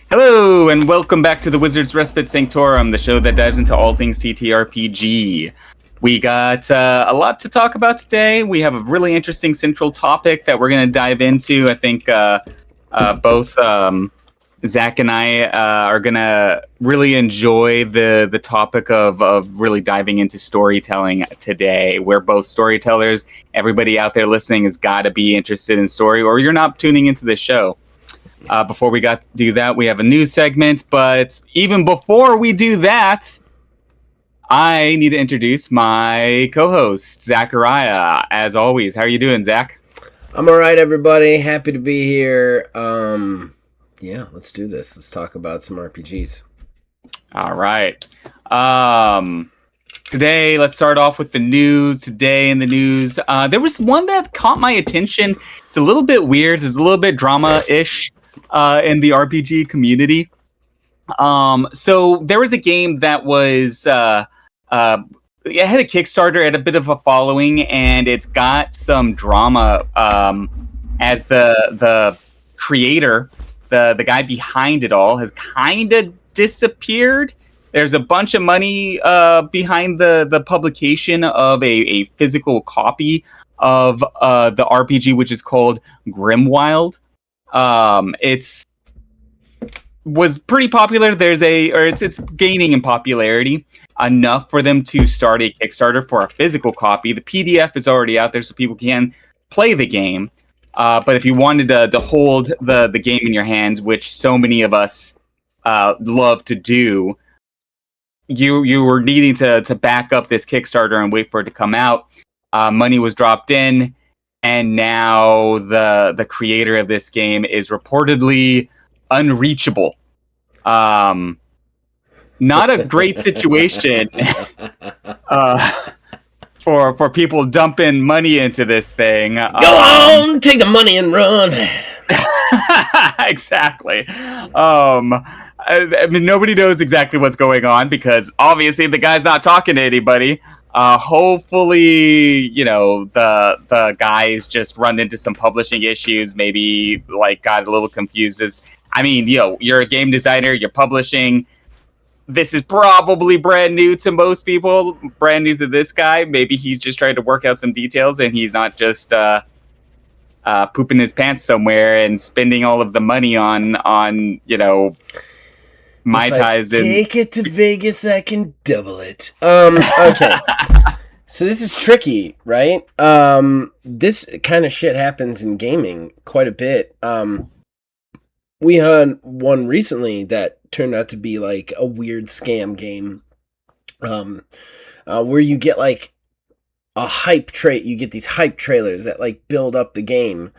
Hello, and welcome back to the Wizard's Respite Sanctorum, the show that dives into all things TTRPG. We got a lot to talk about today. We have a really interesting central topic that we're going to dive into. I think both Zach and I are going to really enjoy the topic of really diving into storytelling today. We're both storytellers. Everybody out there listening has got to be interested in story, or you're not tuning into this show. Before we do that, we have a news segment. But even before we do that, I need to introduce my co-host, Zachariah. As always, how are you doing, Zach? I'm all right, everybody. Happy to be here. Yeah, let's do this. Let's talk about some RPGs. All right. Today, let's start off with the news. Today in the news, there was one that caught my attention. It's a little bit weird. It's a little bit drama-ish in the RPG community. So there was a game that was... it had a Kickstarter, had a bit of a following, and it's got some drama as the creator, the guy behind it all, has kind of disappeared. There's a bunch of money behind the publication of a physical copy of the RPG, which is called Grimwild. It's was pretty popular. It's gaining in popularity enough for them to start a Kickstarter for a physical copy. The PDF is already out there, so people can play the game. But if you wanted to hold the game in your hands, which so many of us love to do, you were needing to back up this Kickstarter and wait for it to come out. Money was dropped in, and now the creator of this game is reportedly unreachable. Not a great situation for people dumping money into this thing. Go on, take the money and run. Exactly. I mean, nobody knows exactly what's going on because obviously the guy's not talking to anybody. Hopefully, the guys just run into some publishing issues, maybe got a little confused. You're a game designer, you're publishing. This is probably brand new to most people, brand new to this guy. Maybe he's just trying to work out some details and he's not just pooping his pants somewhere and spending all of the money on Mai Tais. Take it to Vegas, I can double it. Okay. So this is tricky, right? This kind of shit happens in gaming quite a bit. We had one recently that turned out to be like a weird scam game, where you get like a hype you get these hype trailers that like build up the game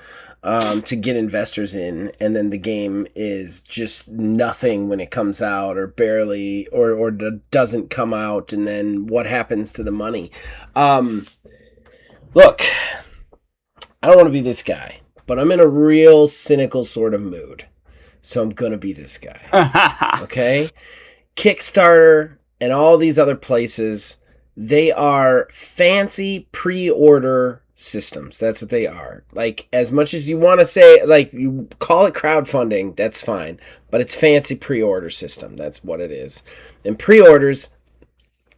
to get investors in, and then the game is just nothing when it comes out, or barely, or doesn't come out, and then what happens to the money? Look, I don't want to be this guy, but I'm in a real cynical sort of mood, so I'm gonna be this guy. Okay? Kickstarter and all these other places, they are fancy pre-order systems. That's what they are. Like, as much as you want to say, like, you call it crowdfunding, that's fine, but it's fancy pre-order system. That's what it is. And pre-orders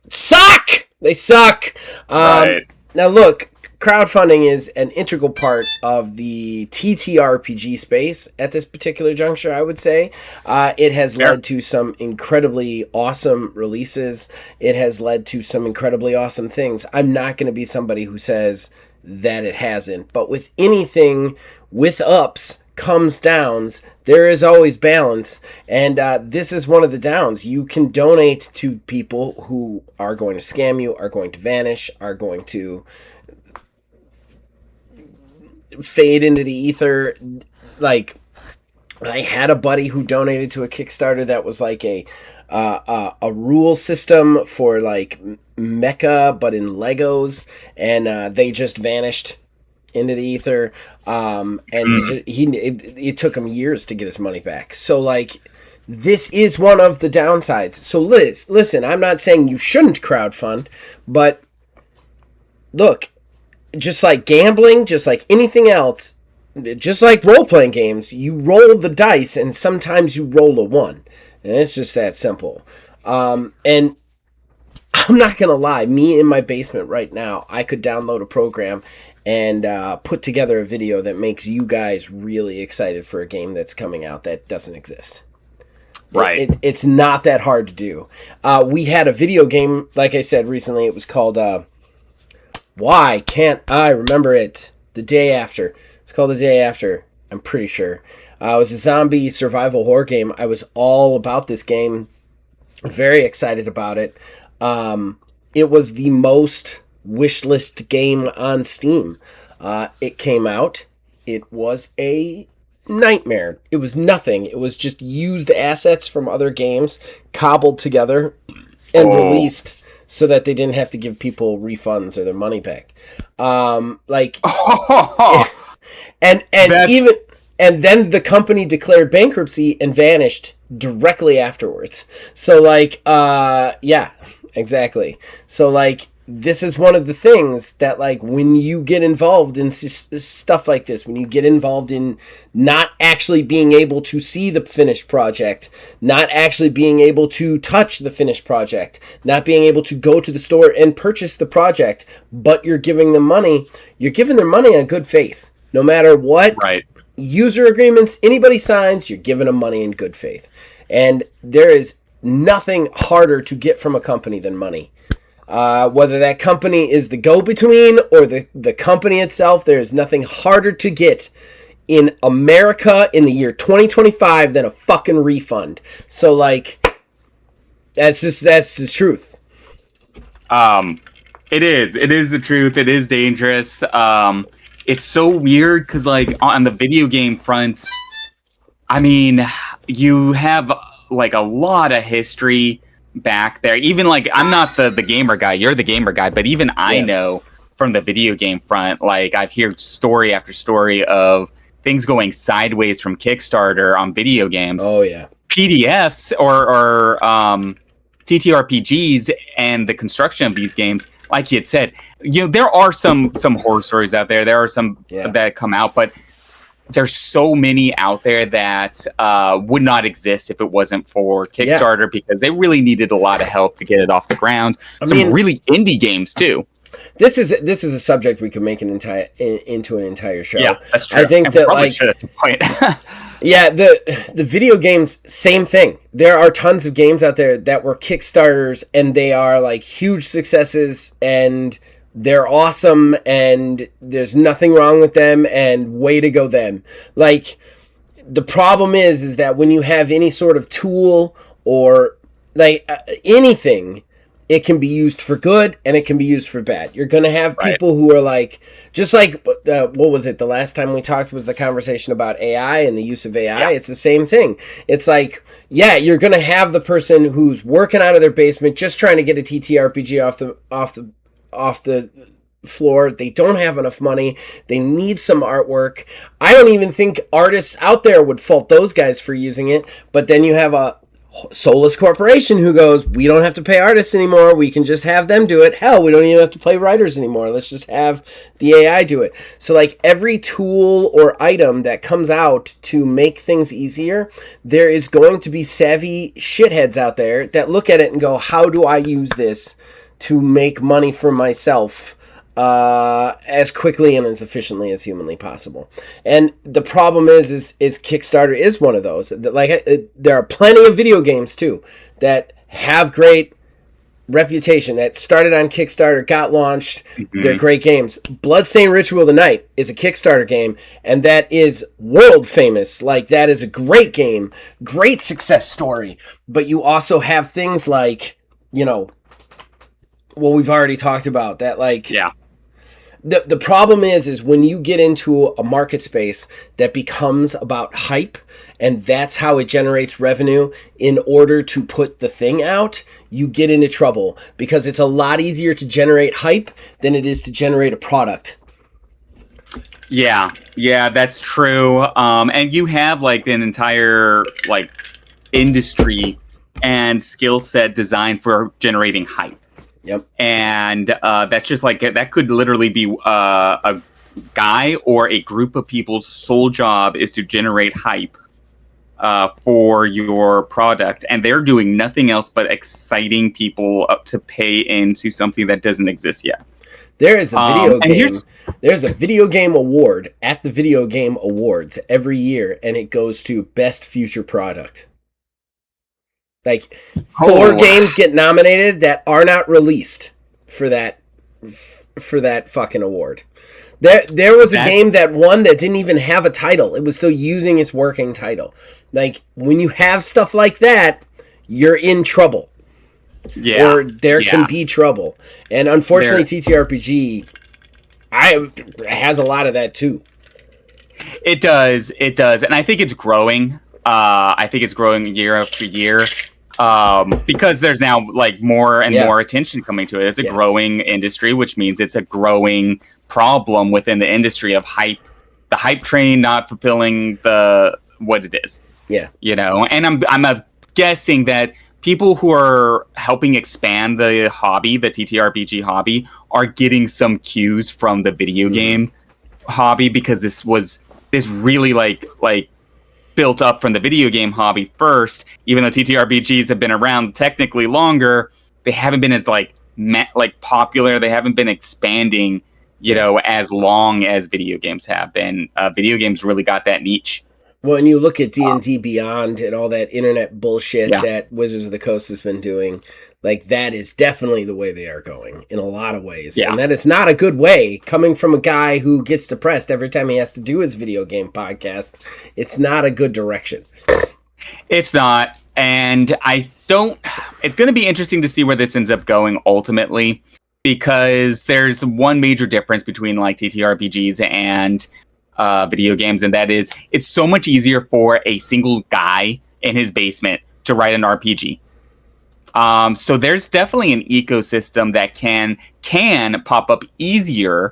suck! They suck! Right. Now look, crowdfunding is an integral part of the TTRPG space at this particular juncture, I would say. It has led to some incredibly awesome releases. It has led to some incredibly awesome things. I'm not going to be somebody who says that it hasn't. But with anything, with ups comes downs. There is always balance. And this is one of the downs. You can donate to people who are going to scam you, are going to vanish, are going to fade into the ether. Like, I had a buddy who donated to a Kickstarter that was like a rule system for like mecha, but in Legos, and they just vanished into the ether. And it took him years to get his money back. So like, this is one of the downsides. So listen, I'm not saying you shouldn't crowdfund, but look, just like gambling, just like anything else, just like role-playing games, you roll the dice and sometimes you roll a 1. And it's just that simple. And I'm not going to lie, me in my basement right now, I could download a program and put together a video that makes you guys really excited for a game that's coming out that doesn't exist. Right. It's not that hard to do. We had a video game, like I said recently, it was called, why can't I remember it? The Day After. It's called The Day After, I'm pretty sure. It was a zombie survival horror game. I was all about this game. Very excited about it. It was the most wishlist game on Steam. It came out. It was a nightmare. It was nothing. It was just used assets from other games, cobbled together, and released so that they didn't have to give people refunds or their money back. And then the company declared bankruptcy and vanished directly afterwards. So yeah, exactly. So this is one of the things that when you get involved in stuff like this, when you get involved in not actually being able to see the finished project, not actually being able to touch the finished project, not being able to go to the store and purchase the project, but you're giving them money, you're giving them money on good faith. No matter what user agreements anybody signs, you're giving them money in good faith. And there is nothing harder to get from a company than money. Whether that company is the go-between or the company itself, there is nothing harder to get in America in the year 2025 than a fucking refund. So that's the truth. It is the truth. It is dangerous. It's so weird because on the video game front, I mean, you have a lot of history back there. Even I'm not the gamer guy, you're the gamer guy, but even I know from the video game front, I've heard story after story of things going sideways from Kickstarter on video games. Oh yeah. PDFs or TTRPGs and the construction of these games, like you had said, there are some horror stories out there. There are some that come out, but there's so many out there that would not exist if it wasn't for Kickstarter because they really needed a lot of help to get it off the ground. Some really indie games too. This is a subject we could make into an entire show. Yeah, that's true. I think that that's a point. Yeah, the video games, same thing. There are tons of games out there that were Kickstarters and they are huge successes and they're awesome and there's nothing wrong with them and way to go them. The problem is that when you have any sort of tool or anything, it can be used for good and it can be used for bad. You're going to have people who are just what was it? The last time we talked was the conversation about AI and the use of AI. Yeah. It's the same thing. It's you're going to have the person who's working out of their basement, just trying to get a TTRPG off the floor. They don't have enough money. They need some artwork. I don't even think artists out there would fault those guys for using it. But then you have a soulless corporation who goes, we don't have to pay artists anymore. We can just have them do it. Hell, we don't even have to pay writers anymore. Let's just have the AI do it. So every tool or item that comes out to make things easier, there is going to be savvy shitheads out there that look at it and go, how do I use this to make money for myself as quickly and as efficiently as humanly possible? And the problem is Kickstarter is one of those. There are plenty of video games too that have great reputation that started on Kickstarter, got launched. Mm-hmm. They're great games. Bloodstained Ritual of the Night is a Kickstarter game, and that is world famous. That is a great game, great success story. But you also have things well, we've already talked about that. The problem is when you get into a market space that becomes about hype, and that's how it generates revenue in order to put the thing out, you get into trouble because it's a lot easier to generate hype than it is to generate a product. Yeah, that's true. And you have an entire industry and skill set designed for generating hype. Yep. And that's just that could literally be a guy or a group of people's sole job is to generate hype for your product, and they're doing nothing else but exciting people up to pay into something that doesn't exist yet. There is a video game. There's a video game award at the Video Game Awards every year, and it goes to best future product. Like 4 games get nominated that are not released for that fucking award. There was a game that won that didn't even have a title. It was still using its working title. Like, when you have stuff like that, you're in trouble. Yeah. Or there can be trouble. And unfortunately, TTRPG has a lot of that too. It does. And I think it's growing. I think it's growing year after year. Because there's now like more and more attention coming to it. It's a growing industry, which means it's a growing problem within the industry of hype. The hype train not fulfilling what it is. Yeah. You know, and I'm guessing that people who are helping expand the hobby, the TTRPG hobby, are getting some cues from the video game hobby, because this really like built up from the video game hobby first. Even though TTRPGs have been around technically longer, they haven't been as like popular. They haven't been expanding, you know, as long as video games have been. Video games really got that niche. Well, and you look at D&D Beyond and all that internet bullshit that Wizards of the Coast has been doing, like, that is definitely the way they are going in a lot of ways. Yeah. And that is not a good way, coming from a guy who gets depressed every time he has to do his video game podcast. It's not a good direction. It's not. And it's going to be interesting to see where this ends up going ultimately, because there's one major difference between like TTRPGs and video games, and that is it's so much easier for a single guy in his basement to write an RPG. So there's definitely an ecosystem that can pop up easier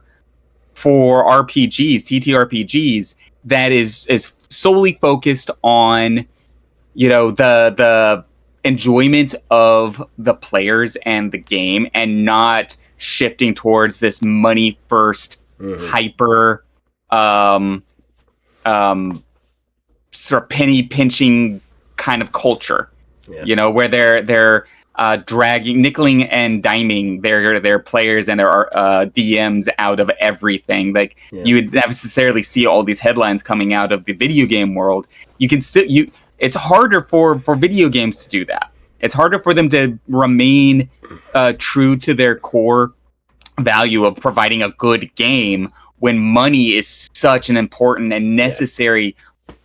for RPGs, TTRPGs, that is solely focused on, you know, the enjoyment of the players and the game, and not shifting towards this money first hyper sort of penny pinching kind of culture, you know, where they're nickeling and diming their players and their DMs out of everything. Like you would necessarily see all these headlines coming out of the video game world. It's harder for video games to do that. It's harder for them to remain true to their core value of providing a good game when money is such an important and necessary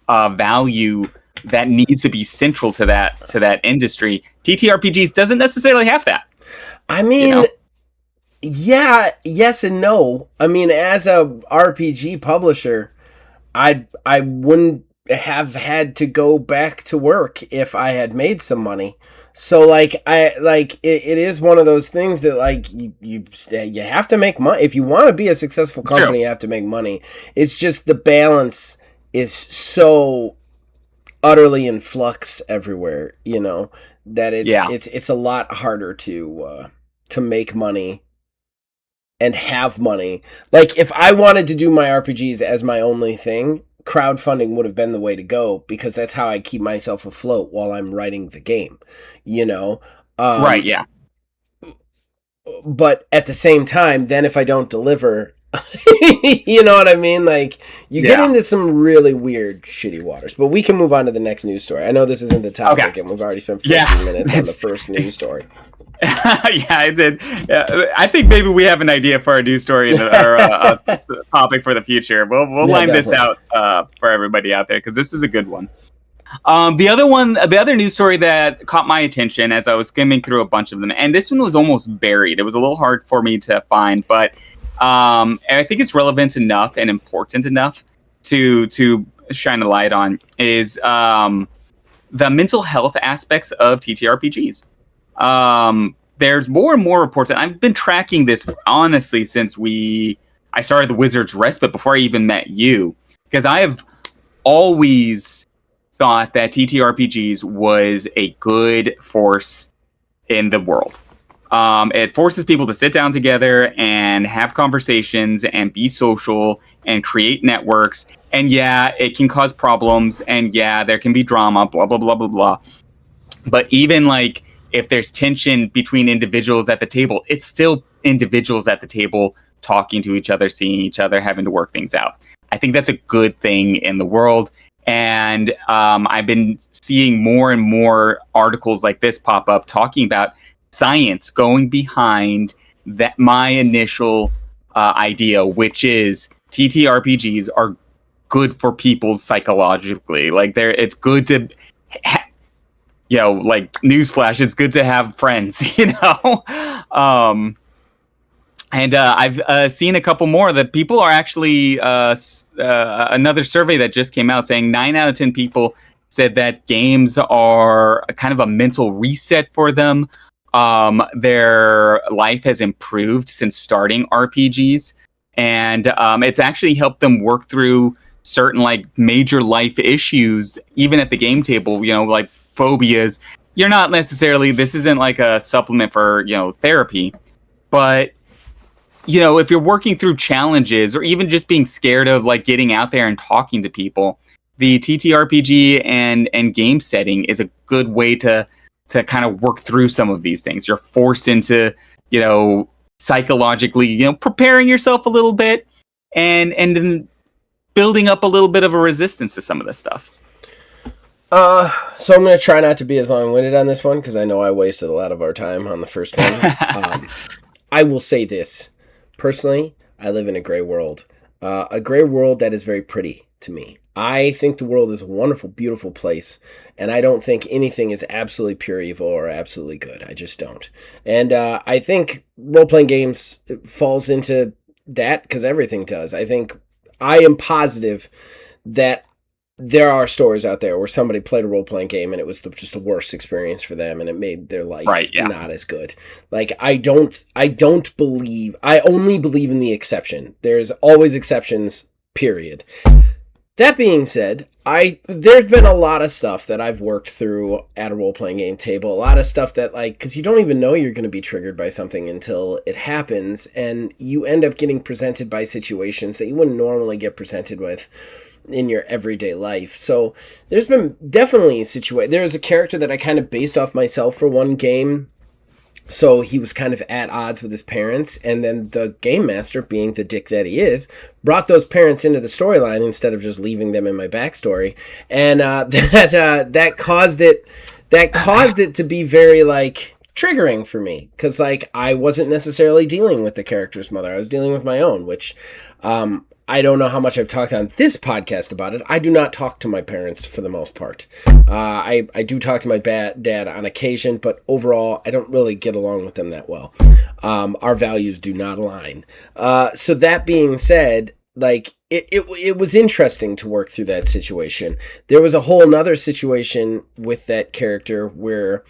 value that needs to be central to that industry. TTRPGs doesn't necessarily have that. I mean, you know? Yeah, yes and no. I mean, as a RPG publisher, I wouldn't have had to go back to work if I had made some money. So it is one of those things that like you have to make money if you want to be a successful company. True. You have to make money. It's just the balance is so utterly in flux everywhere, you know, that it's a lot harder to make money and have money. Like if I wanted to do my RPGs as my only thing, crowdfunding would have been the way to go, because that's how I keep myself afloat while I'm writing the game, you know? Right, yeah. But at the same time, then if I don't deliver, you know what I mean? Like, you get into some really weird, shitty waters. But we can move on to the next news story. I know this isn't the topic, and we've already spent 15 minutes on the first news story. I did. I think maybe we have an idea for a news story or a topic for the future. We'll line this out for everybody out there, because this is a good one. The other news story that caught my attention as I was skimming through a bunch of them, and this one was almost buried. It was a little hard for me to find, but I think it's relevant enough and important enough to shine a light on, is the mental health aspects of TTRPGs. There's more and more reports, and I've been tracking this honestly since I started the Wizards Respite, before I even met you, because I have always thought that TTRPGs was a good force in the world. It forces people to sit down together and have conversations and be social and create networks. And yeah, it can cause problems. And yeah, there can be drama, blah, blah, blah, blah, blah. But even like if there's tension between individuals at the table, it's still individuals at the table talking to each other, seeing each other, having to work things out. I think that's a good thing in the world. And I've been seeing more and more articles like this pop up talking about science going behind that my initial idea, which is TTRPGs are good for people psychologically. Like it's good to, like newsflash, it's good to have friends, And I've seen a couple more that people are actually another survey that just came out saying 9 out of 10 people said that games are kind of a mental reset for them. Their life has improved since starting RPGs, and it's actually helped them work through certain like major life issues, even at the game table, like phobias. You're not necessarily, this isn't like a supplement for, therapy, but if you're working through challenges or even just being scared of like getting out there and talking to people, the TTRPG and game setting is a good way to kind of work through some of these things. You're forced into, psychologically, preparing yourself a little bit and then building up a little bit of a resistance to some of this stuff. So I'm going to try not to be as long-winded on this one because I know I wasted a lot of our time on the first one. I will say this. Personally, I live in a gray world. A gray world that is very pretty to me. I think the world is a wonderful, beautiful place, and I don't think anything is absolutely pure evil or absolutely good. I just don't. And I think role-playing games falls into that because everything does. I am positive that there are stories out there where somebody played a role-playing game and it was just the worst experience for them and it made their life not as good. Like, I only believe in the exception. There's always exceptions, period. That being said, there's been a lot of stuff that I've worked through at a role-playing game table. A lot of stuff that, like, because you don't even know you're going to be triggered by something until it happens, and you end up getting presented by situations that you wouldn't normally get presented with in your everyday life. So there's been definitely a situation. There's a character that I kind of based off myself for one game. So he was kind of at odds with his parents, and then the game master, being the dick that he is, brought those parents into the storyline instead of just leaving them in my backstory, and that caused it to be very like triggering for me because like I wasn't necessarily dealing with the character's mother. I was dealing with my own, which I don't know how much I've talked on this podcast about it. I do not talk to my parents for the most part. I do talk to my dad on occasion, but overall, I don't really get along with them that well. Our values do not align. So that being said, like it was interesting to work through that situation. There was a whole nother situation with that character where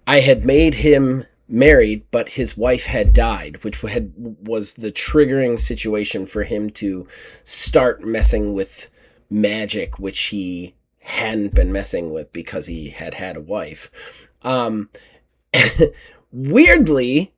I had made him married, but his wife had died, which was the triggering situation for him to start messing with magic, which he hadn't been messing with because he had a wife. Weirdly,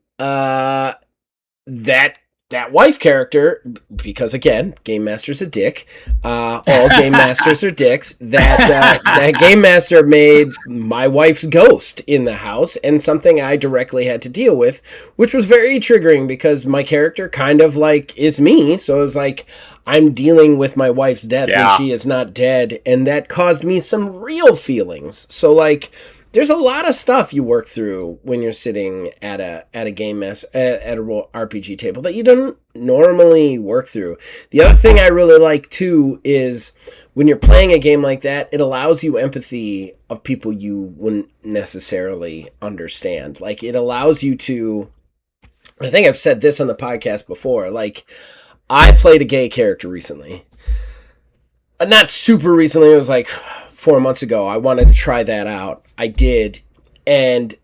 that wife character, because again, Game Master's a dick. All Game Masters are dicks. That Game Master made my wife's ghost in the house, and something I directly had to deal with, which was very triggering because my character kind of like is me. So it was like I'm dealing with my wife's death when she is not dead, and that caused me some real feelings. So like, there's a lot of stuff you work through when you're sitting at a game master at a RPG table that you don't normally work through. The other thing I really like too is when you're playing a game like that, it allows you empathy of people you wouldn't necessarily understand. Like it allows you to, I think I've said this on the podcast before, like I played a gay character recently. Not super recently, it was like 4 months ago. I wanted to try that out. I did, and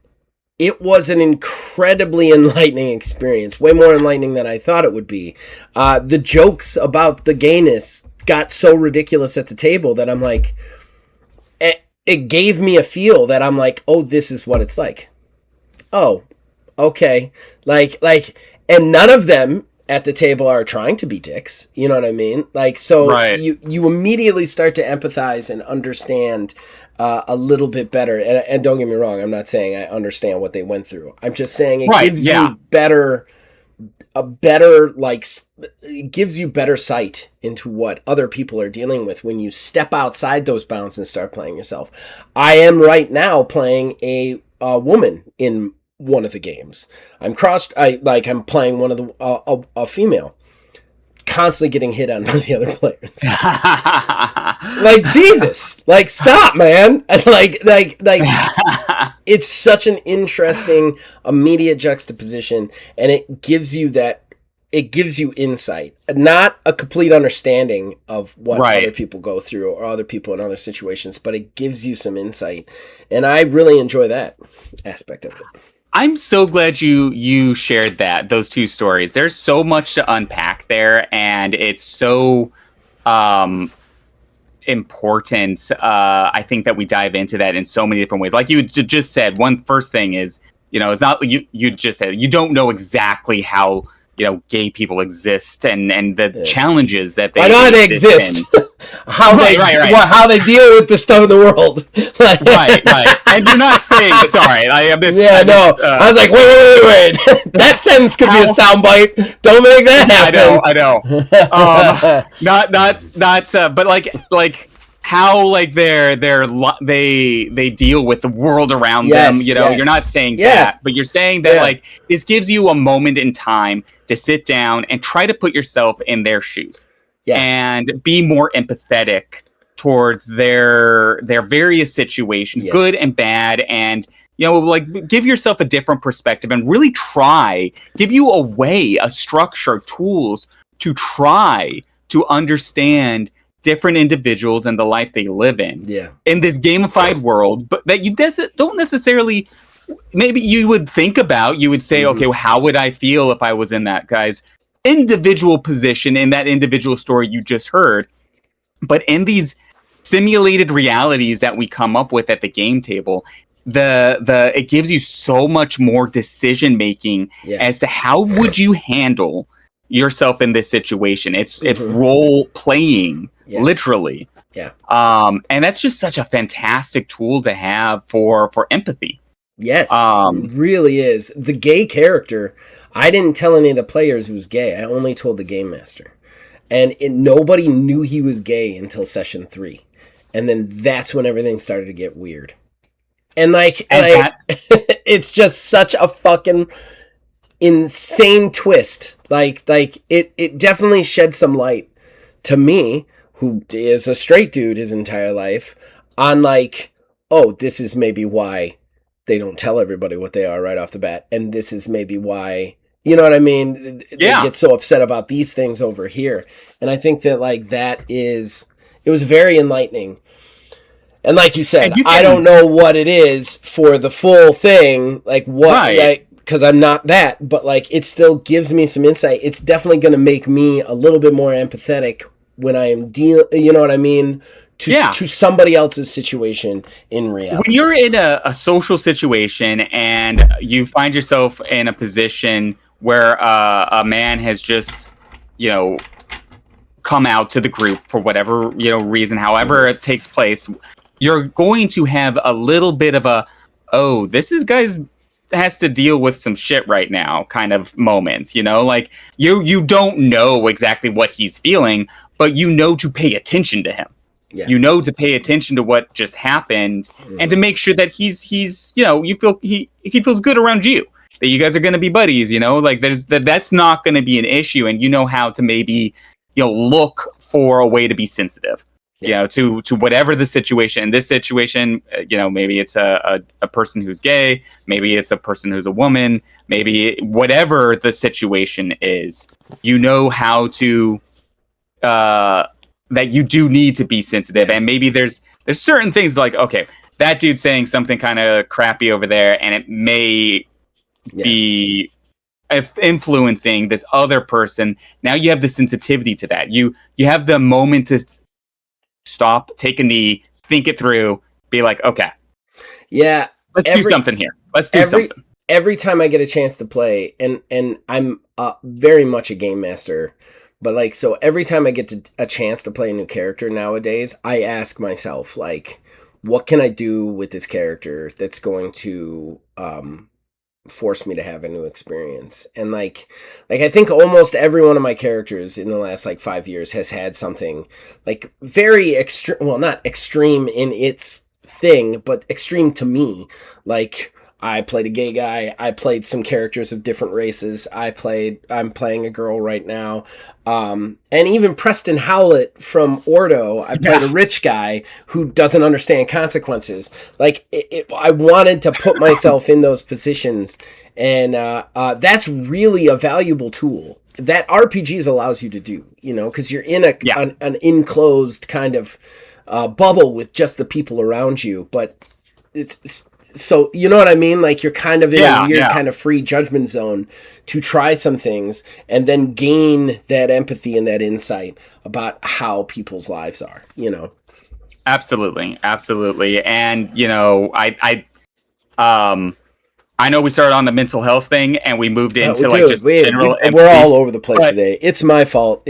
it was an incredibly enlightening experience, way more enlightening than I thought it would be. The jokes about the gayness got so ridiculous at the table that I'm like, it gave me a feel that I'm like, oh, this is what it's like. Oh, okay, and none of them at the table are trying to be dicks. You know what I mean? Like, so Right. you immediately start to empathize and understand a little bit better. And don't get me wrong, I'm not saying I understand what they went through. I'm just saying it Right, gives yeah. you better it gives you better sight into what other people are dealing with when you step outside those bounds and start playing yourself. I am right now playing a woman in one of the games. I'm playing one of the a female, constantly getting hit on by the other players. Like, Jesus, like, stop, man. like it's such an interesting immediate juxtaposition, and it gives you insight, not a complete understanding of what Right. other people go through or other people in other situations, but it gives you some insight, and I really enjoy that aspect of it. I'm so glad you shared those two stories. There's so much to unpack there, and it's so important. I think that we dive into that in so many different ways. Like you just said, one first thing is, it's not you just said you don't know exactly how gay people exist and the challenges that they. I know how they exist. How they deal with the stuff in the world. right. And you're not saying sorry. I was like, wait. That sentence could be a soundbite. Don't make that happen. I know. But like how like they deal with the world around them. You're not saying that, but you're saying that like this gives you a moment in time to sit down and try to put yourself in their shoes and be more empathetic towards their various situations, good and bad, and like give yourself a different perspective and really give you a structure, tools to try to understand different individuals and the life they live in in this gamified world, but that you don't necessarily maybe you would think about. You would say, okay, well, how would I feel if I was in that guy's individual position in that individual story you just heard? But in these simulated realities that we come up with at the game table, it gives you so much more decision making as to how would you handle yourself in this situation. It's role playing, literally. Yeah. And that's just such a fantastic tool to have for empathy. Yes, it really is. The gay character, I didn't tell any of the players he was gay. I only told the game master. And nobody knew he was gay until session 3. And then that's when everything started to get weird. And it's just such a fucking insane twist. Like it definitely shed some light to me, who is a straight dude his entire life, on like, oh, this is maybe why they don't tell everybody what they are right off the bat. And this is maybe why, you know what I mean? They get so upset about these things over here. And I think that it was very enlightening. And like you said, I don't know what it is for the full thing, like what, because I'm not that, but like it still gives me some insight. It's definitely going to make me a little bit more empathetic when I am you know what I mean? To somebody else's situation in reality. When you're in a social situation and you find yourself in a position where a man has just, come out to the group for whatever, reason, however it takes place, you're going to have a little bit of this guy's has to deal with some shit right now kind of moment, like you don't know exactly what he's feeling, but to pay attention to him. Yeah. To pay attention to what just happened and to make sure that he's you feel he feels good around you, that you guys are going to be buddies, like that's not going to be an issue, and how to maybe look for a way to be sensitive to whatever the situation. In this situation, maybe it's a person who's gay, maybe it's a person who's a woman, maybe whatever the situation is, how to that you do need to be sensitive. And maybe there's certain things like, okay, that dude's saying something kind of crappy over there, and it may be influencing this other person. Now you have the sensitivity to that. You have the moment to stop, take a knee, think it through, be like, okay, let's do something here. Let's do something. every time I get a chance to play, and I'm very much a game master, but like, so every time I get a chance to play a new character nowadays, I ask myself, like, what can I do with this character that's going to force me to have a new experience? And like I think almost every one of my characters in the last like 5 years has had something like very extreme, well, not extreme in its thing, but extreme to me. Like, I played a gay guy. I played some characters of different races. I'm playing a girl right now. And even Preston Howlett from Ordo, I played a rich guy who doesn't understand consequences. Like, I wanted to put myself in those positions. And that's really a valuable tool that RPGs allows you to do, you know, because you're in an enclosed kind of bubble with just the people around you. But so, you know what I mean? Like, you're kind of in a weird kind of free judgment zone to try some things and then gain that empathy and that insight about how people's lives are, you know? Absolutely. And, you know, I know we started on the mental health thing and we moved into general empathy. We're all over the place today. It's my fault.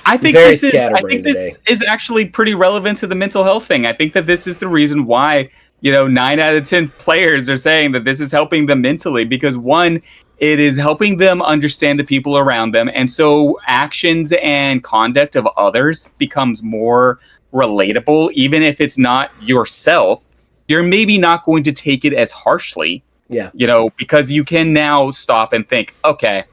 I think this is actually pretty relevant to the mental health thing. I think that this is the reason why, you know, 9 out of 10 players are saying that this is helping them mentally, because one, it is helping them understand the people around them. And so actions and conduct of others becomes more relatable. Even if it's not yourself, you're maybe not going to take it as harshly. Yeah. You know, because you can now stop and think, okay,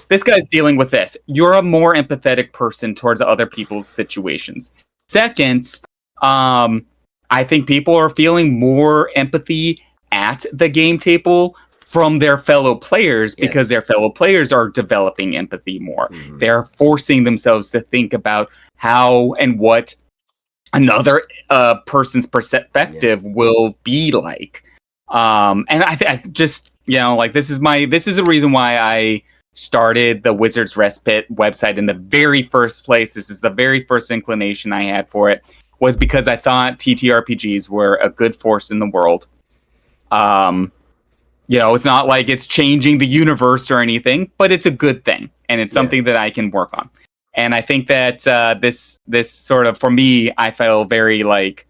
this guy's dealing with this. You're a more empathetic person towards other people's situations. Second, I think people are feeling more empathy at the game table from their fellow players because their fellow players are developing empathy more. Mm-hmm. They're forcing themselves to think about how and what another person's perspective will be like. And I just, you know, like, this is the reason why I started the Wizards Respite website in the very first place. This is the very first inclination I had for it, was because I thought TTRPGs were a good force in the world. You know, it's not like it's changing the universe or anything, but it's a good thing, and it's something that I can work on. And I think that this sort of, for me, I feel very like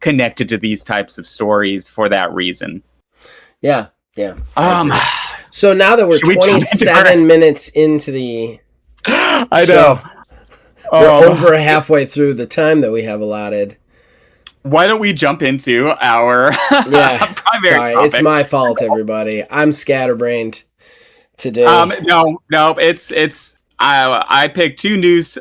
connected to these types of stories for that reason. Yeah. So now that we're 27 minutes into the show, we're over halfway through the time that we have allotted. Why don't we jump into our primary topic? It's my fault, everybody. I'm scatterbrained today. No, it's I picked 2 news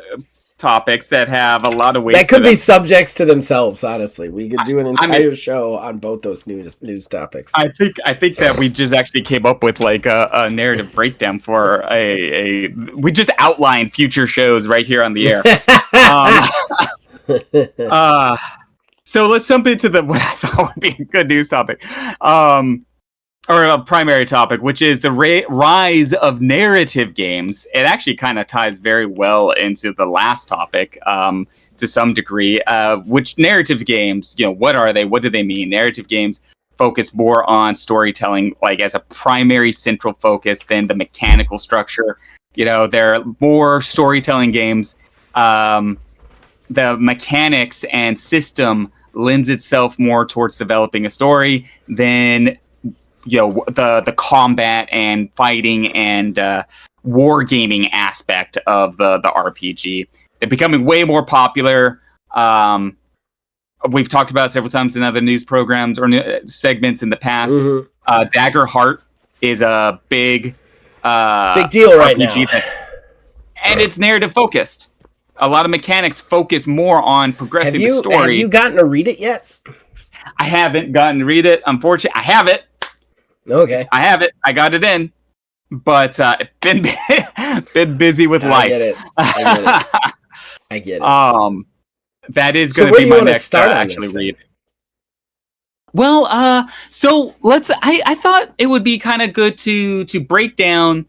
topics that have a lot of weight. That could be subjects to themselves, honestly. We could do an entire show on both those news topics. I think that we just actually came up with like a narrative breakdown for we just outlined future shows right here on the air. So let's jump into what I thought would be a good news topic. Or a primary topic, which is the rise of narrative games. It actually kind of ties very well into the last topic to some degree, which narrative games, you know, what are they? What do they mean? Narrative games focus more on storytelling, like as a primary central focus than the mechanical structure. You know, they're more storytelling games. The mechanics and system lends itself more towards developing a story than, you know, the combat and fighting and wargaming aspect of the RPG. They're becoming way more popular. We've talked about it several times in other news programs or segments in the past. Mm-hmm. Dagger Heart is a big deal RPG right now. And it's narrative focused. A lot of mechanics focus more on progressing the story. Have you gotten to read it yet? I haven't gotten to read it. Unfortunately, I have it. Okay. I have it. I got it in. But been busy with life. I get it. That is going to be my next actually read. Well, so I thought it would be kind of good to break down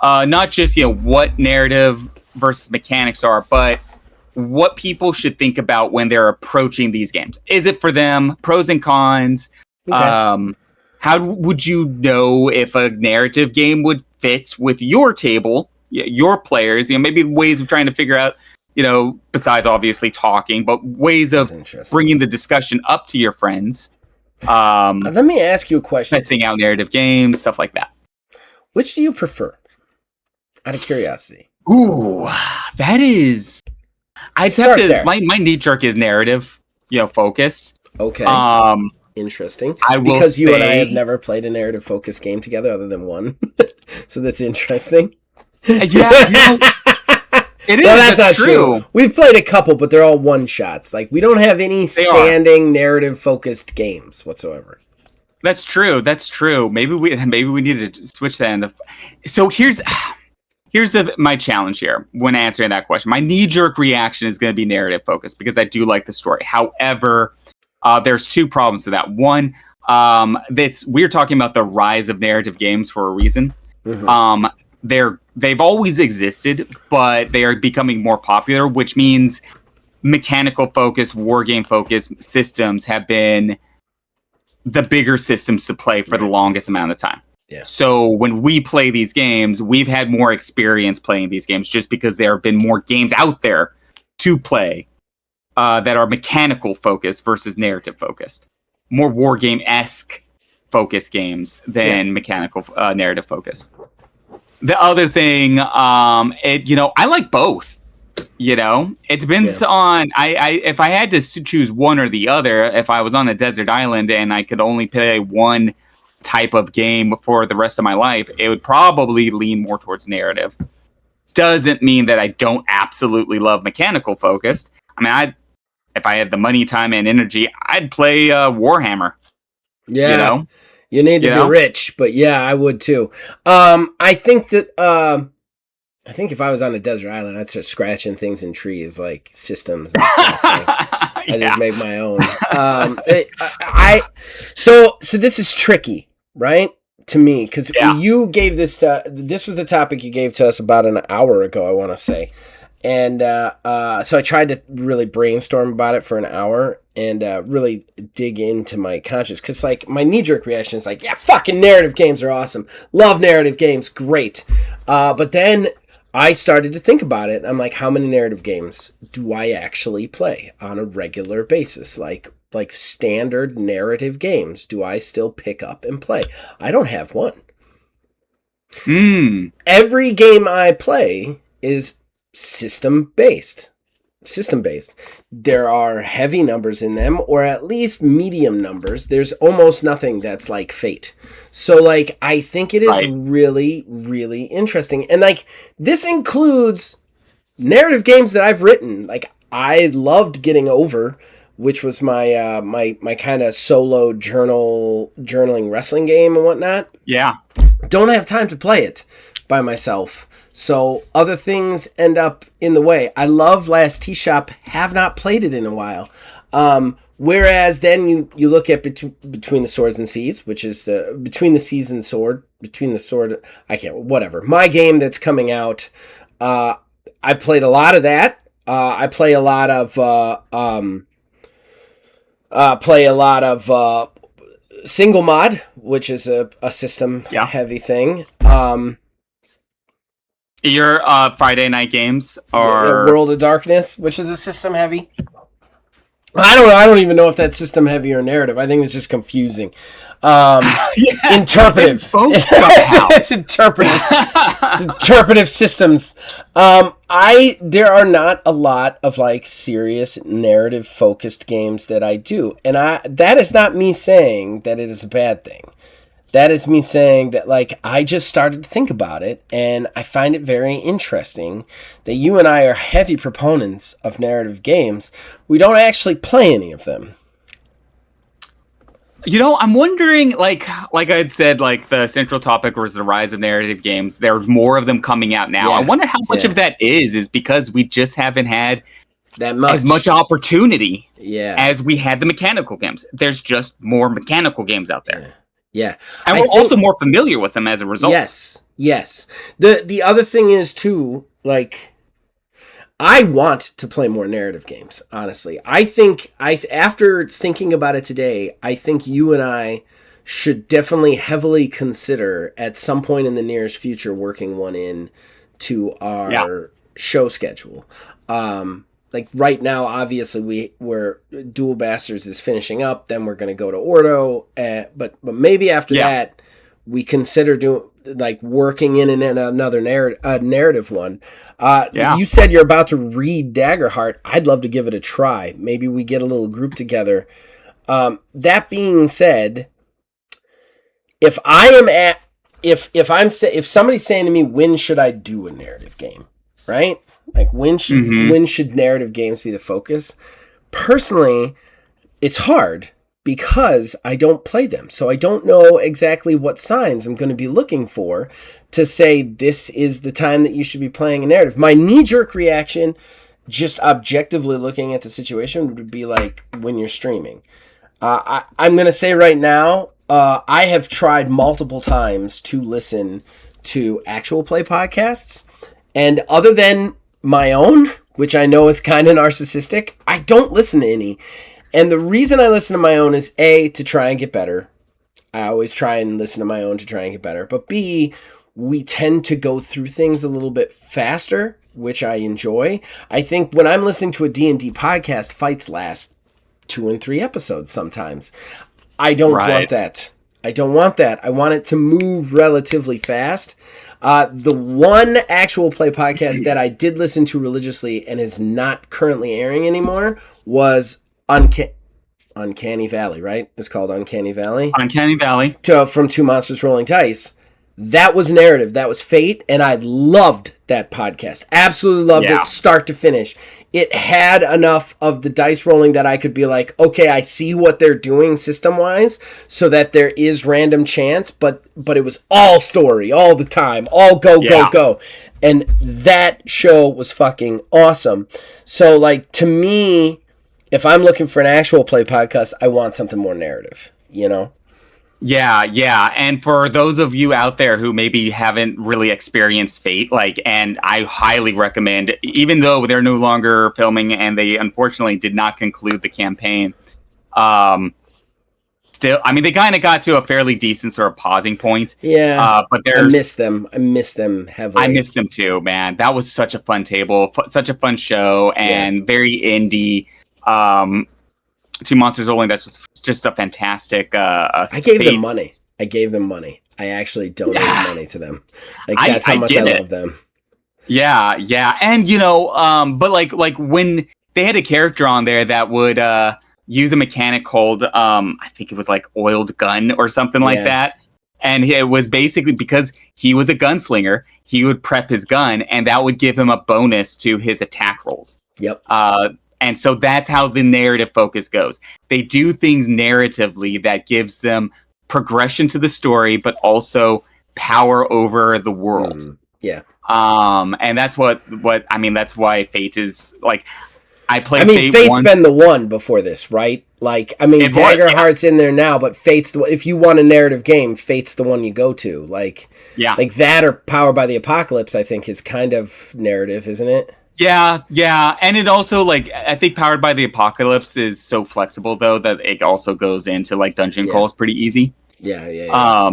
not just, you know, what narrative versus mechanics are, but what people should think about when they're approaching these games. Is it for them? Pros and cons. Okay. how would you know if a narrative game would fit with your table, your players? Maybe ways of trying to figure out, besides obviously talking, but ways of bringing the discussion up to your friends. Let me ask you a question. Testing out narrative games, stuff like that. Which do you prefer? Out of curiosity. Ooh, that is. I'd have to. My knee jerk is narrative, focus. Okay. Interesting. I will because you and I have never played a narrative focused game together other than one, so that's interesting. Yeah. It is. Well, that's not true. We've played a couple, but they're all one shots. Like we don't have any standing narrative focused games whatsoever. That's true. Maybe we need to switch that. So here's my challenge here when answering that question. My knee jerk reaction is going to be narrative focused because I do like the story. However, there's two problems to that. One, we're talking about the rise of narrative games for a reason. Mm-hmm. They've always existed, but they are becoming more popular, which means mechanical focused, war game focused systems have been the bigger systems to play for the longest amount of time. Yeah. So when we play these games, we've had more experience playing these games just because there have been more games out there to play that are mechanical focused versus narrative focused. More war game-esque focused games than mechanical narrative focused. The other thing, I like both. It depends on if I had to choose one or the other. If I was on a desert island and I could only play one type of game for the rest of my life, it would probably lean more towards narrative. Doesn't mean that I don't absolutely love mechanical focused. I mean, if I had the money, time, and energy, I'd play Warhammer. Yeah. You need to be rich, but yeah, I would too. I think if I was on a desert island, I'd start scratching things in trees, like systems and stuff. I just make my own. So this is tricky, right? To me, because you gave this. This was the topic you gave to us about an hour ago, I want to say. And so I tried to really brainstorm about it for an hour and really dig into my conscience. Because, like, my knee-jerk reaction is like, yeah, fucking narrative games are awesome. Love narrative games. Great. But then I started to think about it. I'm like, how many narrative games do I actually play on a regular basis? Like standard narrative games, do I still pick up and play? I don't have one. Every game I play is system-based. There are heavy numbers in them, or at least medium numbers. There's almost nothing that's like Fate. So, like, I think it is really, really interesting. And, like, this includes narrative games that I've written. Like, I loved Getting Over, which was my my kind of solo journaling wrestling game and whatnot. Yeah. Don't have time to play it by myself. So other things end up in the way. I love Last Tea Shop, have not played it in a while. Whereas then you look at Between the Swords and Seas, which is Between the Seas and Sword, whatever. My game that's coming out, I played a lot of that. I play a lot of single mod, which is a system heavy thing. Your Friday night games are World of Darkness, which is a system heavy. I don't even know if that's system heavy or narrative. I think it's just confusing. Interpretive. It's interpretive. It's interpretive systems. There are not a lot of like serious narrative focused games that I do, and that is not me saying that it is a bad thing. That is me saying that, like, I just started to think about it, and I find it very interesting that you and I are heavy proponents of narrative games. We don't actually play any of them. I'm wondering, like I had said, like, the central topic was the rise of narrative games. There's more of them coming out now. I wonder how much of that is because we just haven't had as much opportunity as we had the mechanical games. There's just more mechanical games out there. Yeah. And we're also more familiar with them as a result. Yes. The other thing is, too, like, I want to play more narrative games, honestly. I think, after thinking about it today, I think you and I should definitely heavily consider at some point in the nearest future working one in to our show schedule. Like right now, obviously we're Dual Bastards is finishing up. Then we're going to go to Ordo, but maybe after that we consider doing like working in another narrative one. You said you're about to read Daggerheart. I'd love to give it a try. Maybe we get a little group together. That being said, if somebody's saying to me, when should I do a narrative game, right? Like when should narrative games be the focus? Personally, it's hard because I don't play them. So I don't know exactly what signs I'm going to be looking for to say this is the time that you should be playing a narrative. My knee-jerk reaction, just objectively looking at the situation, would be like when you're streaming. I'm going to say right now, I have tried multiple times to listen to actual play podcasts, and other than my own, which I know is kind of narcissistic, I don't listen to any. And the reason I listen to my own is A, to try and get better. I always try and listen to my own to try and get better. But B, we tend to go through things a little bit faster, which I enjoy. I think when I'm listening to a D&D podcast, fights last 2 and 3 episodes sometimes. I don't want that. I don't want that. I want it to move relatively fast. The one actual play podcast that I did listen to religiously and is not currently airing anymore was Uncanny Valley, right? It's called Uncanny Valley. Uncanny Valley. From Two Monsters Rolling Dice. That was narrative. That was Fate, and I loved that podcast. Absolutely loved it, start to finish. It had enough of the dice rolling that I could be like, okay, I see what they're doing system-wise, so that there is random chance, but it was all story, all the time, all go. And that show was fucking awesome. So, like, to me, if I'm looking for an actual play podcast, I want something more narrative, you know? Yeah. And for those of you out there who maybe haven't really experienced Fate, and I highly recommend, even though they're no longer filming and they unfortunately did not conclude the campaign, still, I mean, they kind of got to a fairly decent sort of pausing point. Yeah. But I miss them heavily. I miss them too, man. That was such a fun table, such a fun show, and very indie. Two Monsters Rolling Dice was just a fantastic. I gave them money. I actually donated money to them. Like that's how much I love them. Yeah, and but like when they had a character on there that would use a mechanic called I think it was like oiled gun or something like that, and it was basically because he was a gunslinger, he would prep his gun, and that would give him a bonus to his attack rolls. Yep. And so that's how the narrative focus goes. They do things narratively that gives them progression to the story, but also power over the world. Yeah. And that's what I mean. That's why Fate is like. Fate's been the one before this, right? Like, I mean, Daggerheart's in there now, but Fate's the one. If you want a narrative game, Fate's the one you go to. Like that or Powered by the Apocalypse, I think, is kind of narrative, isn't it? Yeah, and it also, I think Powered by the Apocalypse is so flexible, though, that it also goes into, dungeon crawls pretty easy. Yeah.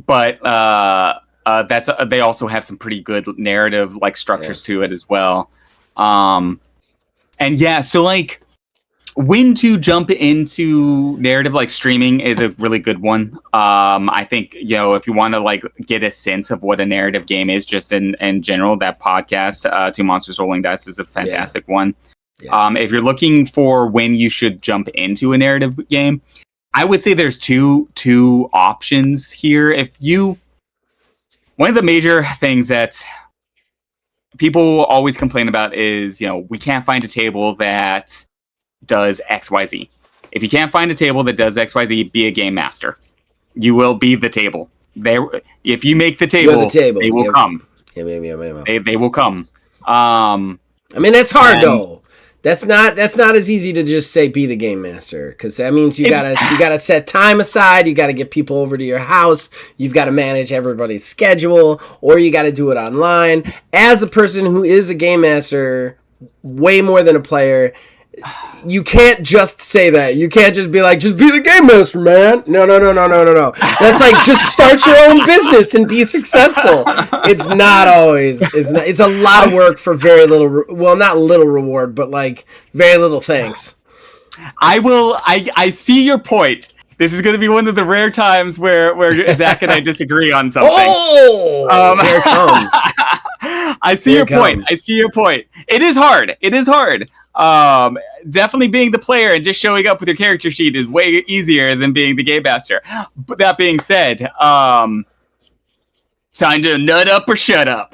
But that's they also have some pretty good narrative, structures to it as well. And so, when to jump into narrative streaming is a really good one. I think if you want to get a sense of what a narrative game is just in general, that podcast Two Monsters Rolling Dice is a fantastic one. If you're looking for when you should jump into a narrative game, I would say there's two options here. One of the major things that people always complain about is we can't find a table that does XYZ. If you can't find a table that does XYZ, be a game master. You will be the table. If you make the table, they will come. Yeah. They will come. I mean, that's hard though. That's not as easy to just say be the game master, because that means you gotta set time aside. You gotta get people over to your house. You've got to manage everybody's schedule, or you got to do it online. As a person who is a game master, way more than a player, You can't just say that. You can't just be like, just be the game master, man. No. That's like, just start your own business and be successful. It's not always. It's a lot of work for very little. Well, not little reward, but like very little thanks. I see your point. This is going to be one of the rare times where Zach and I disagree on something. Oh, here it comes. I see your point. I see your point. It is hard. Definitely being the player and just showing up with your character sheet is way easier than being the game master. But that being said, time to nut up or shut up.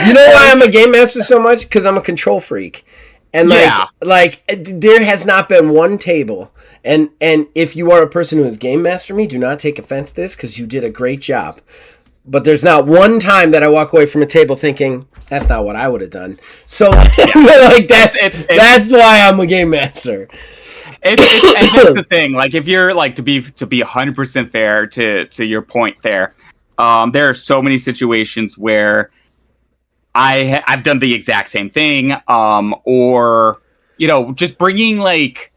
You know why I'm a game master so much? Because I'm a control freak. And like there has not been one table. And if you are a person who has game mastered me, do not take offense to this because you did a great job. But there's not one time that I walk away from a table thinking that's not what I would have done. So, like that's why I'm a game master. And that's the thing. Like if you're like to be 100% fair to your point there, there are so many situations where I've done the exact same thing, or just bringing like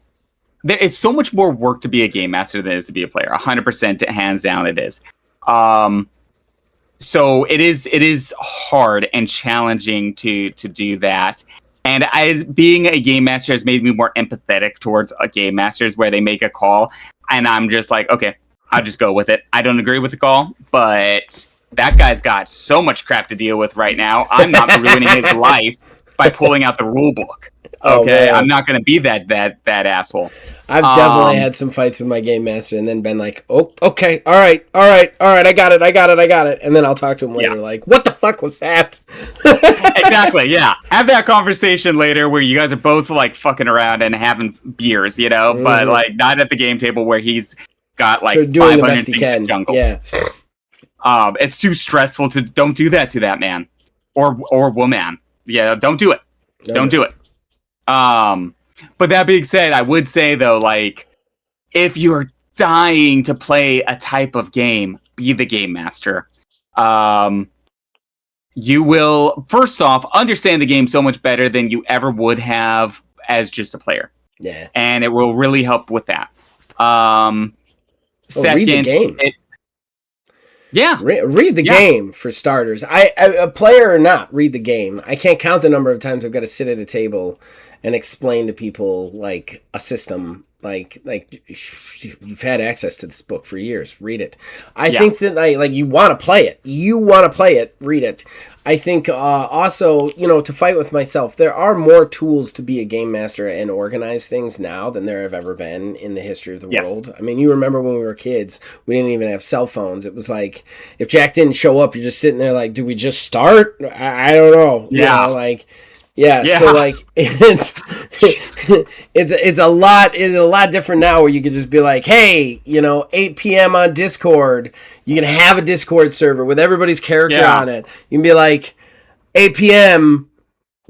it's so much more work to be a game master than it is to be a player. 100%, hands down, it is. So it is hard and challenging to do that. And being a game master has made me more empathetic towards game masters where they make a call and I'm just like, okay, I'll just go with it. I don't agree with the call, but that guy's got so much crap to deal with right now. I'm not ruining his life by pulling out the rule book. Okay, I'm not going to be that asshole. I've definitely had some fights with my game master and then been like, oh, okay, all right, I got it. And then I'll talk to him later like, what the fuck was that? Exactly, yeah. Have that conversation later where you guys are both like fucking around and having beers, but like not at the game table where he's got like 500 things in the jungle. Yeah. It's too stressful don't do that to that man or woman. Yeah, don't do it. Don't do it. But that being said, I would say though, like, if you're dying to play a type of game, be the game master. You will, first off, understand the game so much better than you ever would have as just a player. Yeah. And it will really help with that. Second, read the game. Read the game for starters. I a player or not, read the game. I can't count the number of times I've got to sit at a table and explain to people like a system. Like you've had access to this book for years. Read it. I think that like you want to play it. Read it. I think also, to fight with myself, there are more tools to be a game master and organize things now than there have ever been in the history of the world. I mean, you remember when we were kids, we didn't even have cell phones. It was like, if Jack didn't show up, you're just sitting there like, do we just start? I don't know. Yeah. So like it's a lot different now where you could just be like, hey, 8 p.m. on Discord, you can have a Discord server with everybody's character on it. You can be like, 8 p.m.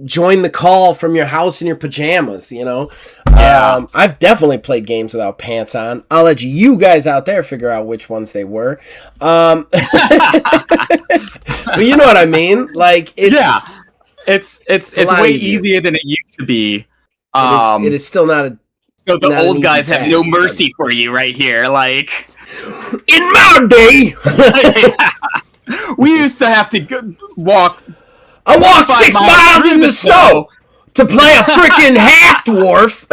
join the call from your house in your pajamas, I've definitely played games without pants on. I'll let you guys out there figure out which ones they were. But you know what I mean? Like it's way easier than it used to be. It is still not a. So the old guys have no mercy for you right here. Like in my day, we used to have to walk. I walked 6 miles in the snow to play a freaking half dwarf.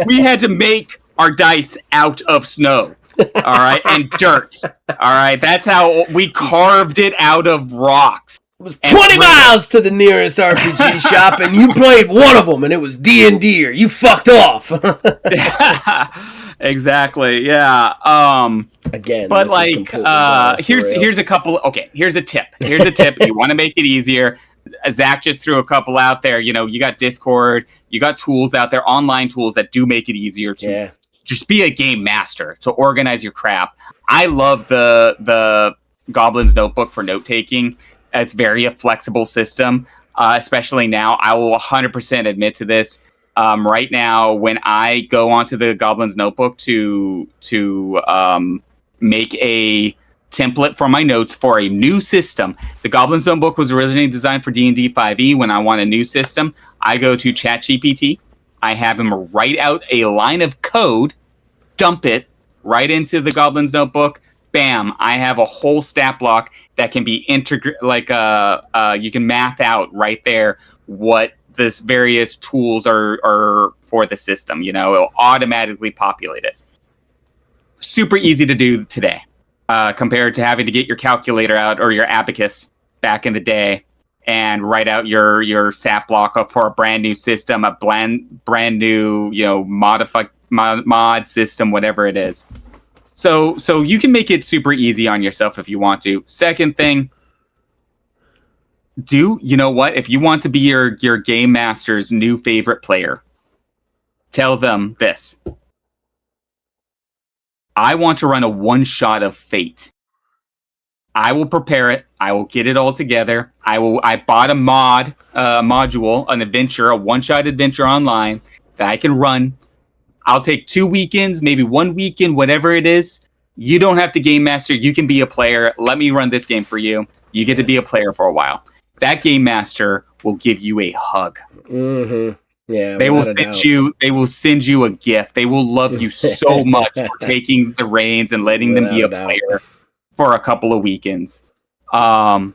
We had to make our dice out of snow. All right, and dirt. All right, that's how we carved it out of rocks. It was 20 miles to the nearest RPG shop, and you played one of them, and it was D&D, or you fucked off. Exactly. Yeah. Again, but like, here's a couple. Okay, here's a tip. You want to make it easier. Zach just threw a couple out there. You got Discord. You got tools out there, online tools that do make it easier to just be a game master, to organize your crap. I love the Goblin's Notebook for note taking. It's very a flexible system, especially now. I will 100% admit to this. Right now, when I go onto the Goblin's Notebook to make a template for my notes for a new system. The Goblin Zone book was originally designed for D&D 5e. When I want a new system, I go to ChatGPT. I have him write out a line of code, dump it right into the Goblin's Notebook. Bam! I have a whole stat block that can be you can math out right there what this various tools are for the system. It'll automatically populate it. Super easy to do today, compared to having to get your calculator out or your abacus back in the day and write out your stat block for a brand new system, a brand new mod system, whatever it is. So you can make it super easy on yourself if you want to. Second thing, if you want to be your game master's new favorite player, tell them this. I want to run a one-shot of Fate. I will prepare it. I will get it all together. I bought a module, an adventure, a one-shot adventure online that I can run. I'll take 2 weekends, maybe 1 weekend, whatever it is. You don't have to game master. You can be a player. Let me run this game for you. You get to be a player for a while. That game master will give you a hug. Mm-hmm. Yeah, they will send you a gift. They will love you so much for taking the reins and letting them be a player for a couple of weekends. And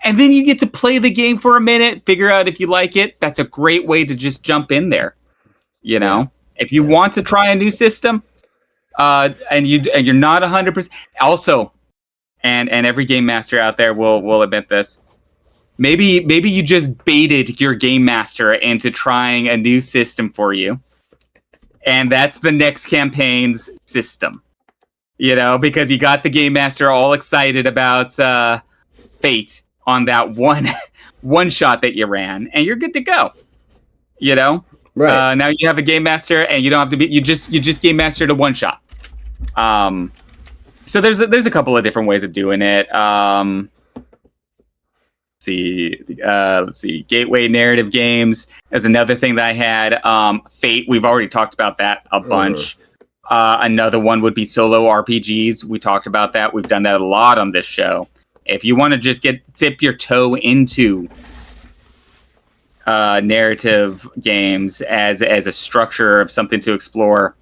then you get to play the game for a minute, figure out if you like it. That's a great way to just jump in there. If you want to try a new system, and you're not 100%, also, and every game master out there will admit this. Maybe you just baited your game master into trying a new system for you, and that's the next campaign's system. Because you got the game master all excited about Fate on that one shot that you ran, and you're good to go. Right. Now you have a game master, and you don't have to be. You just game mastered a one shot. So there's a couple of different ways of doing it. Let's see. Gateway narrative games is another thing that I had. Fate, we've already talked about that a bunch. Another one would be solo RPGs. We talked about that. We've done that a lot on this show. If you want to just dip your toe into narrative games as a structure of something to explore,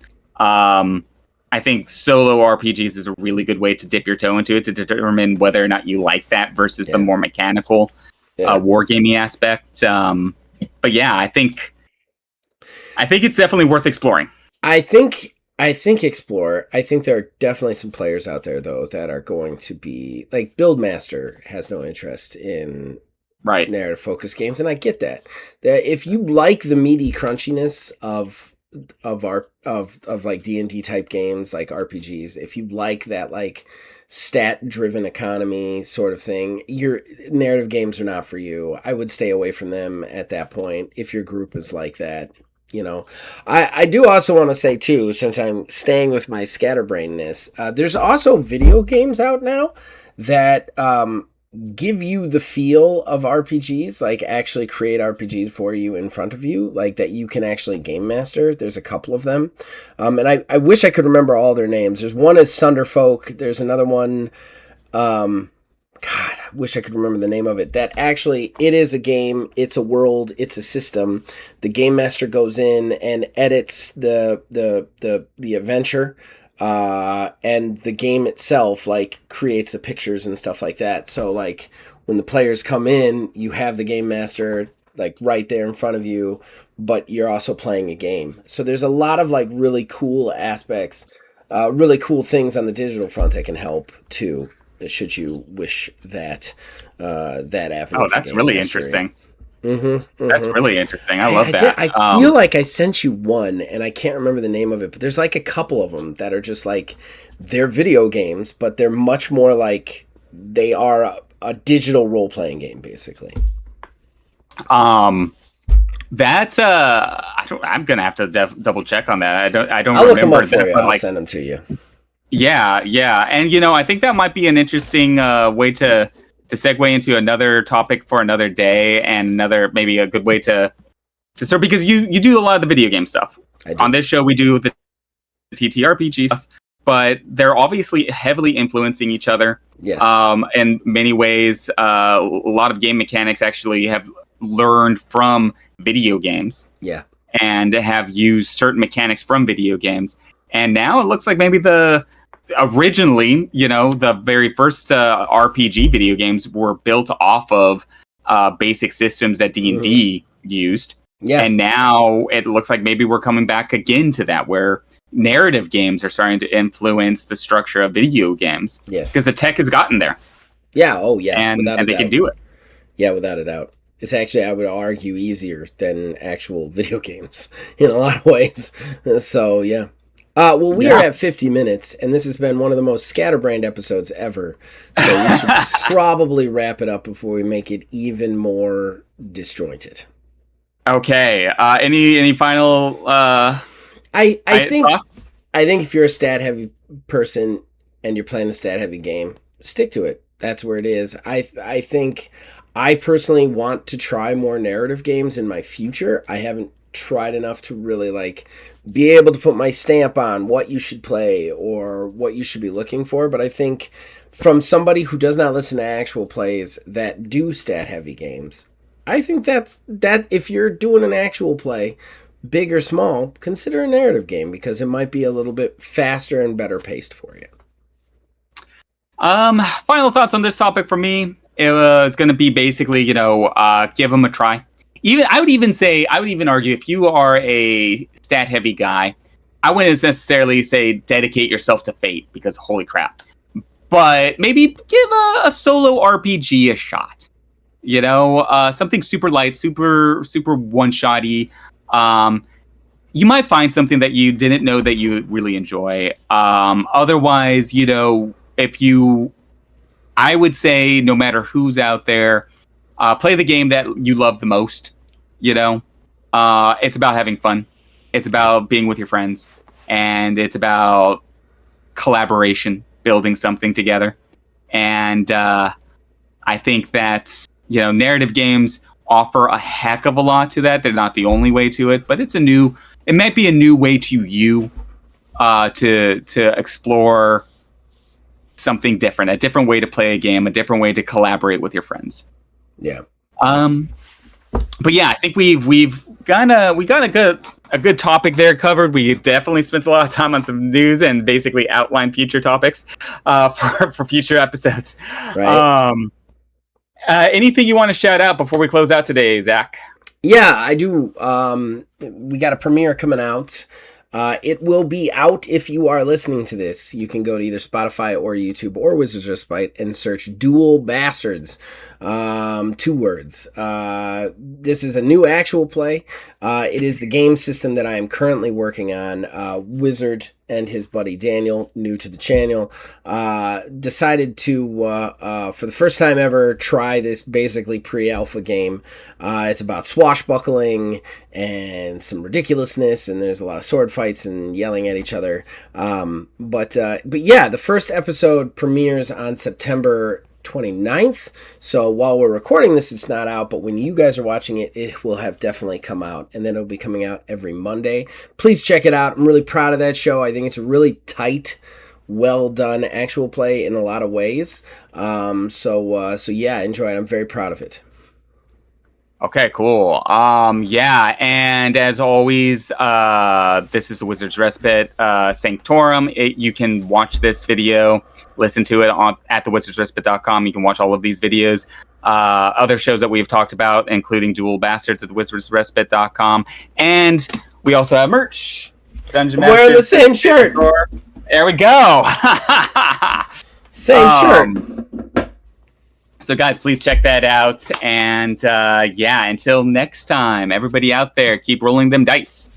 I think solo RPGs is a really good way to dip your toe into it to determine whether or not you like that versus the more mechanical wargaming aspect. But yeah, I think it's definitely worth exploring. I think explore. I think there are definitely some players out there though that are going to be like Buildmaster has no interest in narrative focused games, and I get that if you like the meaty crunchiness of like D&D type games like RPGs, if you like that like stat driven economy sort of thing, your narrative games are not for you. I would stay away from them at that point if your group is like that. I do also want to say too, since I'm staying with my scatterbrainness, there's also video games out now that give you the feel of RPGs, like actually create RPGs for you in front of you, like that you can actually game master. There's a couple of them. And I wish I could remember all their names. There's one is Sunderfolk. There's another one. I wish I could remember the name of it. That actually, it is a game. It's a world. It's a system. The game master goes in and edits the adventure. And the game itself like creates the pictures and stuff like that. So like when the players come in, you have the game master like right there in front of you, but you're also playing a game. So there's a lot of like really cool aspects, really cool things on the digital front that can help too, should you wish that that avenue. Oh, that's really interesting. That's really interesting. I love that. I feel like I sent you one, and I can't remember the name of it, but there's like a couple of them that are just like, they're video games, but they're much more like they are a digital role-playing game, basically. That's I'm gonna have to double check on that. I don't I'll remember look them up that, for you. but I'll like, send them to you. Yeah, and I think that might be an interesting way to segue into another topic for another day, and maybe a good way to start, because you do a lot of the video game stuff. On this show we do the TTRPG stuff, but they're obviously heavily influencing each other. Yes. In many ways, a lot of game mechanics actually have learned from video games. Yeah. And have used certain mechanics from video games. And now it looks like maybe originally, the very first RPG video games were built off of basic systems that D&D used. Yeah. And now it looks like maybe we're coming back again to that, where narrative games are starting to influence the structure of video games. Yes. Because the tech has gotten there. Yeah. Oh, yeah. And they can do it. Yeah, without a doubt. It's actually, I would argue, easier than actual video games in a lot of ways. So, yeah. Well, we are at 50 minutes, and this has been one of the most scatterbrained episodes ever. So we should probably wrap it up before we make it even more disjointed. Okay. Any final I think thoughts? I think if you're a stat heavy person and you're playing a stat heavy game, stick to it. That's where it is. I think I personally want to try more narrative games in my future. I haven't tried enough to really be able to put my stamp on what you should play or what you should be looking for. But I think from somebody who does not listen to actual plays that do stat heavy games, I think that if you're doing an actual play, big or small, consider a narrative game because it might be a little bit faster and better paced for you. Final thoughts on this topic for me. It was going to be basically, give them a try. I would even argue if you are a stat heavy guy, I wouldn't necessarily say dedicate yourself to Fate because holy crap. But maybe give a solo RPG a shot. Something super light, super one-shotty. You might find something that you didn't know that you really enjoy. Otherwise, I would say no matter who's out there, play the game that you love the most. It's about having fun. It's about being with your friends. And it's about collaboration, building something together. And I think that, narrative games offer a heck of a lot to that. They're not the only way to it, but it might be a new way to you to explore something different, a different way to play a game, a different way to collaborate with your friends. Yeah. But yeah, I think we got a good topic there covered. We definitely spent a lot of time on some news and basically outlined future topics for future episodes. Right. Anything you want to shout out before we close out today, Zach? Yeah, I do. We got a premiere coming out. It will be out if you are listening to this. You can go to either Spotify or YouTube or Wizards Respite and search Dual Bastards. 2 words. This is a new actual play. It is the game system that I am currently working on. Wizard and his buddy Daniel, new to the channel, decided to, for the first time ever, try this basically pre-alpha game. It's about swashbuckling and some ridiculousness, and there's a lot of sword fights and yelling at each other. But yeah, the first episode premieres on September 29th. So while we're recording this, it's not out, but when you guys are watching it, it will have definitely come out, and then it'll be coming out every Monday. Please check it out. I'm really proud of that show. I think it's a really tight, well done actual play in a lot of ways. So yeah, enjoy it. I'm very proud of it. Okay, cool. Yeah, and as always, this is the Wizard's Respite, Sanctorum. You can watch this video, listen to it at thewizardsrespite.com. You can watch all of these videos. Other shows that we've talked about, including Dual Bastards at thewizardsrespite.com. And we also have merch. Dungeon Masters. Wearing the same shirt. There we go. Same shirt. So guys, please check that out. And yeah, until next time, everybody out there, keep rolling them dice.